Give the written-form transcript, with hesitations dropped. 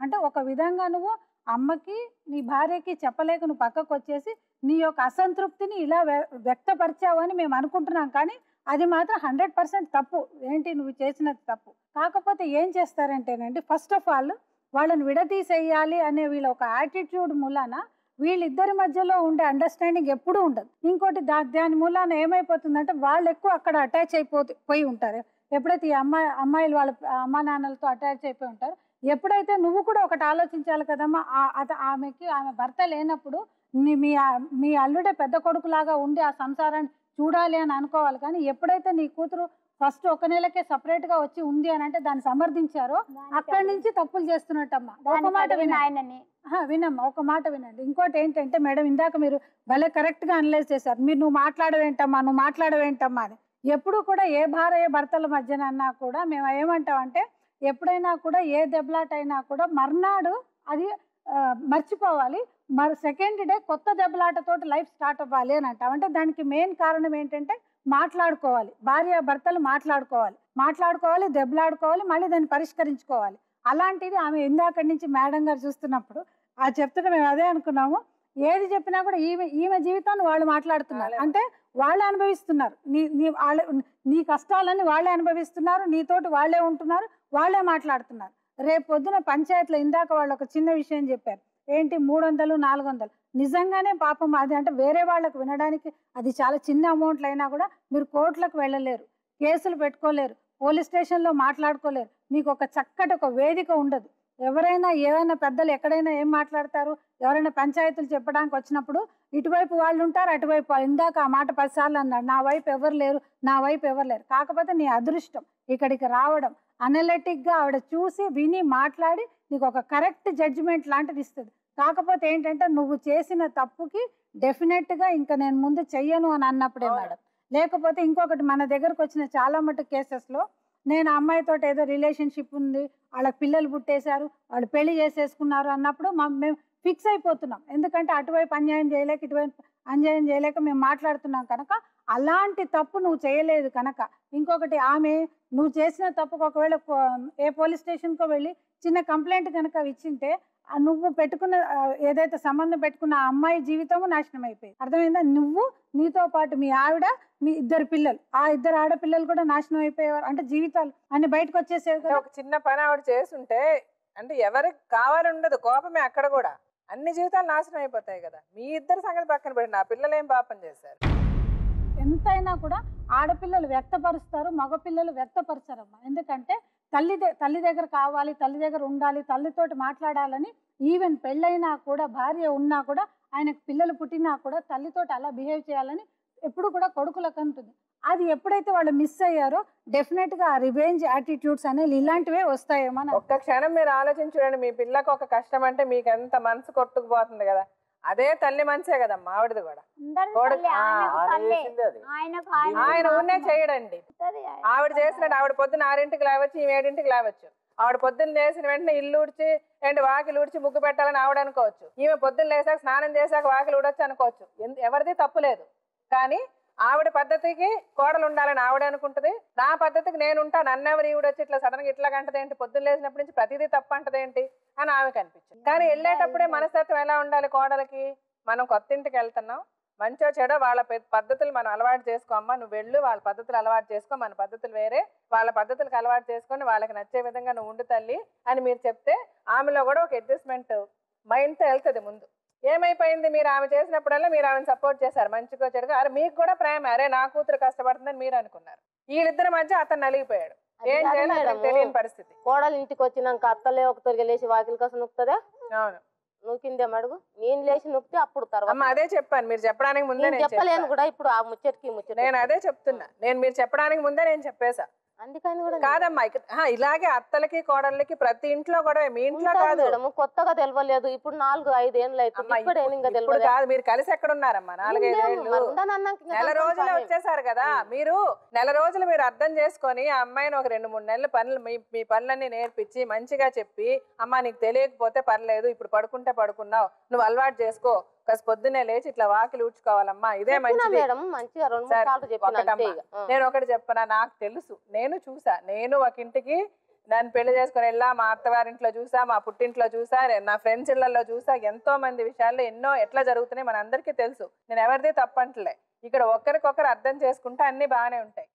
అంటే ఒక విధంగా నువ్వు అమ్మకి నీ భార్యకి చెప్పలేక నువ్వు పక్కకు వచ్చేసి నీ యొక్క అసంతృప్తిని ఇలా వ్యక్తపరిచావు అని మేము అనుకుంటున్నాం. కానీ అది మాత్రం 100% తప్పు. ఏంటి నువ్వు చేసినది తప్పు. కాకపోతే ఏం చేస్తారంటేనండి, ఫస్ట్ ఆఫ్ ఆల్ వాళ్ళని విడదీసేయాలి అనే వీళ్ళ ఒక యాటిట్యూడ్ మూలాన వీళ్ళిద్దరి మధ్యలో ఉండే అండర్స్టాండింగ్ ఎప్పుడూ ఉండదు. ఇంకోటి దాని మూలాన ఏమైపోతుందంటే వాళ్ళు ఎక్కువ అక్కడ అటాచ్ పోయి ఉంటారు. ఎప్పుడైతే ఈ అమ్మాయిలు వాళ్ళ అమ్మా నాన్నలతో అటాచ్ అయిపోయి ఉంటారు, ఎప్పుడైతే నువ్వు కూడా ఒకటి ఆలోచించాలి కదమ్మా, ఆమె భర్త లేనప్పుడు మీ అల్లుడే పెద్ద కొడుకులాగా ఉండి ఆ సంసారాన్ని చూడాలి అని అనుకోవాలి. కానీ ఎప్పుడైతే నీ కూతురు ఫస్ట్ ఒక నెలకే సపరేట్ గా వచ్చి ఉంది అని అంటే దాన్ని సమర్థించారో అక్కడి నుంచి తప్పులు చేస్తున్నట్టమ్మా. ఒక మాట వినమ్మా, ఒక మాట వినండి. ఇంకోటి ఏంటంటే మేడం, ఇందాక మీరు భలే కరెక్ట్ గా అనలైజ్ చేశారు. నువ్వు మాట్లాడవేంటమ్మా అని. ఎప్పుడు కూడా ఏ భార్య భర్తల మధ్యనన్నా కూడా మేము ఏమంటామంటే, ఎప్పుడైనా కూడా ఏ దెబ్బలాట అయినా కూడా మర్నాడు అది మర్చిపోవాలి, సెకండ్ డే కొత్త దెబ్బలాటతోటి లైఫ్ స్టార్ట్ అవ్వాలి అని అంటాం. అంటే దానికి మెయిన్ కారణం ఏంటంటే మాట్లాడుకోవాలి, భార్య భర్తలు మాట్లాడుకోవాలి, దెబ్బలాడుకోవాలి, మళ్ళీ దాన్ని పరిష్కరించుకోవాలి. అలాంటిది ఆమె ఇందాకటి నుంచి మేడం గారు చూస్తున్నప్పుడు చెప్తుంటే మేము అదే అనుకున్నాము. ఏది చెప్పినా కూడా ఈమె జీవితాన్ని వాళ్ళు మాట్లాడుతున్నారు, అంటే వాళ్ళే అనుభవిస్తున్నారు. నీ కష్టాలన్నీ వాళ్ళే అనుభవిస్తున్నారు, నీతోటి వాళ్ళే ఉంటున్నారు, వాళ్ళే మాట్లాడుతున్నారు. రేపు పొద్దున పంచాయతీలో ఇందాక వాళ్ళు ఒక చిన్న విషయం చెప్పారు, ఏంటి 300 400 నిజంగానే పాపం అది. అంటే వేరే వాళ్ళకు వినడానికి అది చాలా చిన్న అమౌంట్లు అయినా కూడా మీరు కోర్టులకు వెళ్ళలేరు, కేసులు పెట్టుకోలేరు, పోలీస్ స్టేషన్లో మాట్లాడుకోలేరు, మీకు ఒక చక్కటి ఒక వేదిక ఉండదు. ఏవైనా పెద్దలు ఎక్కడైనా ఏం మాట్లాడతారు, ఎవరైనా పంచాయతీలు చెప్పడానికి వచ్చినప్పుడు ఇటువైపు వాళ్ళు ఉంటారు, అటువైపు వాళ్ళు. ఇందాక ఆ మాట 10 సార్లు అన్నాడు, నా వైపు ఎవరు లేరు. కాకపోతే నీ అదృష్టం ఇక్కడికి రావడం, అనలిటిక్గా ఆవిడ చూసి విని మాట్లాడి నీకు ఒక కరెక్ట్ జడ్జిమెంట్ లాంటిది ఇస్తుంది. కాకపోతే ఏంటంటే నువ్వు చేసిన తప్పుకి డెఫినెట్గా ఇంకా నేను ముందు చెయ్యను అని అన్నప్పుడే మేడం. లేకపోతే ఇంకొకటి, మన దగ్గరకు వచ్చిన చాలా మటుకు కేసెస్లో నేను అమ్మాయితో ఏదో రిలేషన్షిప్ ఉంది, వాళ్ళకి పిల్లలు పుట్టేశారు, వాళ్ళు పెళ్లి చేసేసుకున్నారు అన్నప్పుడు మేము ఫిక్స్ అయిపోతున్నాం. ఎందుకంటే అటువైపు అన్యాయం చేయలేక ఇటువైపు అన్యాయం చేయలేక మేము మాట్లాడుతున్నాం కనుక. అలాంటి తప్పు నువ్వు చేయలేదు కనుక. ఇంకొకటి, నువ్వు చేసిన తప్పుకు ఒకవేళ ఏ పోలీస్ స్టేషన్కో వెళ్ళి చిన్న కంప్లైంట్ కనుక ఇచ్చింటే నువ్వు పెట్టుకున్న ఏదైతే సంబంధం పెట్టుకున్న ఆ అమ్మాయి జీవితము నాశనం అయిపోయింది. అర్థమైందా? నువ్వు, నీతో పాటు మీ ఆవిడ, మీ 2 పిల్లలు, ఆ 2 ఆడపిల్లలు కూడా నాశనం అయిపోయేవారు. అంటే జీవితాలు అన్ని బయటకు వచ్చేసేవి కదా. ఒక చిన్న పని ఆవిడ చేస్తుంటే అంటే ఎవరికి కావాలని ఉండదు, కోపమే అక్కడ కూడా. అన్ని జీవితాలు నాశనం అయిపోతాయి కదా. మీ ఇద్దరు సంగతి పక్కన పెట్టి నా పిల్లలు ఏం పాపం చేశారు? ఎంతైనా కూడా ఆడపిల్లలు వ్యక్తపరుస్తారు, మగపిల్లలు వ్యక్తపరచరమ్మా. ఎందుకంటే తల్లి దగ్గర కావాలి, తల్లి దగ్గర ఉండాలి, తల్లితోటి మాట్లాడాలని. ఈవెన్ పెళ్ళైనా కూడా, భార్య ఉన్నా కూడా, ఆయనకు పిల్లలు పుట్టినా కూడా తల్లితోటి అలా బిహేవ్ చేయాలని ఎప్పుడు కూడా కొడుకులకు ఉంటుంది. అది ఎప్పుడైతే వాళ్ళు మిస్ అయ్యారో డెఫినెట్గా రివెంజ్ యాటిట్యూడ్స్ అనేవి ఇలాంటివే వస్తాయేమో. ఒక్క క్షణం మీరు ఆలోచించండి, మీ పిల్లకు ఒక కష్టం అంటే మీకు ఎంత మనసు కొట్టుకుపోతుంది కదా. అదే తల్లి మనసే కదమ్మా ఆవిడది కూడా. ఆయన ఉన్నే చేయడండి. ఆవిడ చేసినట్టు ఆవిడ పొద్దున్న 6ంటికి లేవచ్చు, 7ంటికి లేవచ్చు. ఆవిడ పొద్దున్న లేసిన వెంటనే ఇల్లు ఊడ్చి వాకిలు ఊడ్చి ముగ్గు పెట్టాలని ఆవిడ అనుకోవచ్చు. ఈమె పొద్దున్న లేసాక స్నానం చేశాక వాకిలు ఊడొచ్చు అనుకోవచ్చు. ఎవరిది తప్పు లేదు. కానీ ఆవిడ పద్ధతికి కోడలు ఉండాలని ఆవిడ అనుకుంటది, నా పద్ధతికి నేనుంటా, నన్నెవరు ఈవిడొచ్చి ఇట్లా సడన్ గా ఇట్లా అంటదేంటి, పొద్దున్న లేచినప్పటి నుంచి ప్రతిదీ తప్పు అంటదేంటి అని ఆమెకు అనిపించింది. కానీ వెళ్ళేటప్పుడే మనస్తత్వం ఎలా ఉండాలి కోడలకి, మనం కొత్త ఇంటికి వెళ్తున్నాం, మంచో చెడో వాళ్ళ పద్ధతులు మనం అలవాటు చేసుకోమ్మా, నువ్వు వెళ్ళు, వాళ్ళ పద్ధతులు అలవాటు చేసుకో, మన పద్ధతులు వేరే, వాళ్ళ పద్ధతులకు అలవాటు చేసుకొని వాళ్ళకి నచ్చే విధంగా నువ్వు ఉండు తల్లి అని మీరు చెప్తే ఆమెలో కూడా ఒక అడ్జస్ట్మెంట్ మైండ్తో వెళ్తుంది ముందు. ఏమైపోయింది, మీరు ఆమె చేసినప్పుడల్లా మీరు ఆమెను సపోర్ట్ చేశారు, మంచిగా చెడుగా. అరే మీకు కూడా ప్రేమ, అరే నా కూతురు కష్టపడుతుందని మీరు అనుకున్నారు. వీళ్ళిద్దరి మధ్య అతను నలిగిపోయాడు. ఏం చేయాలి తెలియని పరిస్థితి. కోడలు ఇంటికి వచ్చినాక అత్తలే ఒక తొరిగి లేచి వాకిలి కోసం నొక్కుతుందా? అవును, నూకిందేం అడుగు. నేను లేచి నొక్కితే అప్పుడు తర్వాత అదే చెప్పాను, మీరు చెప్పడానికి ముందే చెప్పలేను కూడా. ఇప్పుడు ఆ ముచ్చటికి నేను అదే చెప్తున్నా, మీరు చెప్పడానికి ముందే నేను చెప్పేశా. అందుకని కూడా కాదమ్మా, ఇలాగే అత్తలకి కోడళ్ళకి ప్రతి ఇంట్లో కూడా, మీ ఇంట్లో కాదు, కొత్తగా తెలియలేదు. ఇప్పుడు 4-5 ఏళ్ళు ఇప్పుడు కాదు, మీరు కలిసి ఎక్కడ ఉన్నారమ్మా? 4-5 ఏళ్ళు, నెల రోజులు వచ్చేసారు కదా. మీరు నెల రోజులు మీరు అర్థం చేసుకొని ఆ అమ్మాయిని ఒక 2-3 నెలలు పనులు మీ పనులన్నీ నేర్పించి మంచిగా చెప్పి, అమ్మా నీకు తెలియకపోతే పర్లేదు, ఇప్పుడు పడుకుంటే పడుకున్నావు, నువ్వు అలవాటు చేసుకో, పొద్దున్నే లేచి ఇట్లా వాకిలు ఊడ్చుకోవాలమ్మా, ఇదే మంచిది. నేను ఒకటి చెప్పనా, నాకు తెలుసు, నేను చూసా. నేను ఒక ఇంటికి నన్ను పెళ్లి చేసుకుని వెళ్ళా, మా అత్తవారింట్లో చూసా, మా పుట్టింట్లో చూసా, నా ఫ్రెండ్స్ ఇళ్లలో చూసా, ఎంతో మంది విషయాల్లో ఎన్నో ఎట్లా జరుగుతున్నాయి మన అందరికీ తెలుసు. నేను ఎవరిది తప్పంటలే. ఇక్కడ ఒకరికొకరు అర్థం చేసుకుంటే అన్ని బాగానే ఉంటాయి.